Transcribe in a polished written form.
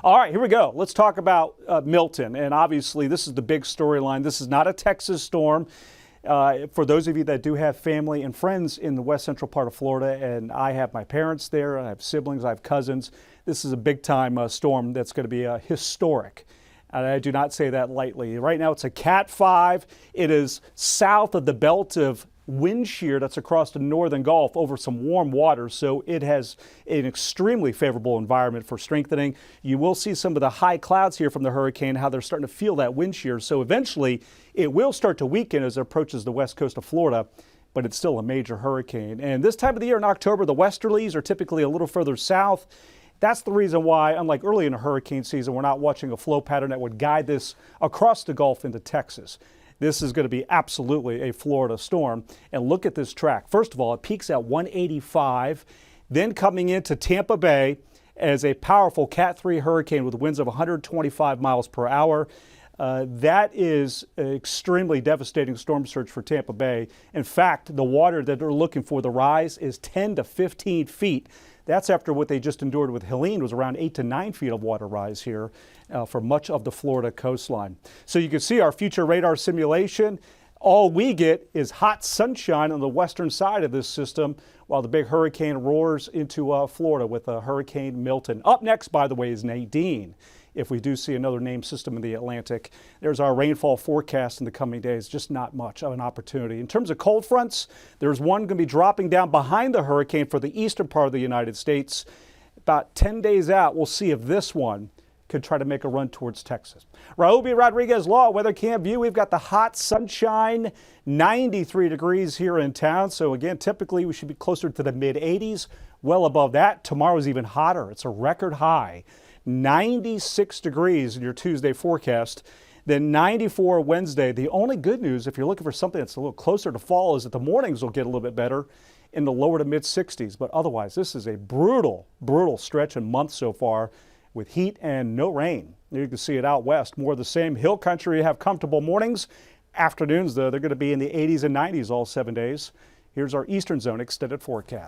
All right, here we go. Let's talk about Milton. And obviously, this is the big storyline. This is not a Texas storm. For those of you that do have family and friends in the west central part of Florida, and I have my parents there, I have siblings, I have cousins, this is a big time storm that's going to be historic. And I do not say that lightly. Right now it's a Cat 5. It is south of the belt of wind shear that's across the northern Gulf over some warm waters, so it has an extremely favorable environment for strengthening. You will see some of the high clouds here from the hurricane, how they're starting to feel that wind shear, so eventually it will start to weaken as it approaches the west coast of Florida, but it's still a major hurricane. And this time of the year in October, the westerlies are typically a little further south. That's the reason why, unlike early in the hurricane season, we're not watching a flow pattern that would guide this across the Gulf into Texas. This is going to be absolutely a Florida storm. And look at this track. First of all, it peaks at 185, then coming into Tampa Bay as a powerful Cat 3 hurricane with winds of 125 miles per hour. That is an extremely devastating storm surge for Tampa Bay. In fact, the water that they're looking for, the rise, is 10 to 15 feet. That's after what they just endured with Helene, was around 8 to 9 feet of water rise here for much of the Florida coastline. So you can see our future radar simulation. All we get is hot sunshine on the western side of this system while the big hurricane roars into Florida with Hurricane Milton. Up next, by the way, is Nadine. If we do see another named system in the Atlantic, there's our rainfall forecast in the coming days. Just not much of an opportunity. In terms of cold fronts, there's one going to be dropping down behind the hurricane for the eastern part of the United States. About 10 days out, we'll see if this one could try to make a run towards Texas. Raobi Rodriguez Law Weather Cam View. We've got the hot sunshine, 93 degrees here in town. So again, typically we should be closer to the mid 80s, well above that. Tomorrow's even hotter. It's a record high. 96 degrees in your Tuesday forecast, then 94 Wednesday. The only good news, if you're looking for something that's a little closer to fall, is that the mornings will get a little bit better in the lower to mid 60s. But otherwise, this is a brutal, brutal stretch and month so far with heat and no rain. You can see it out west. More of the same. Hill country have comfortable mornings. Afternoons, though, they're going to be in the 80s and 90s all 7 days. Here's our eastern zone extended forecast.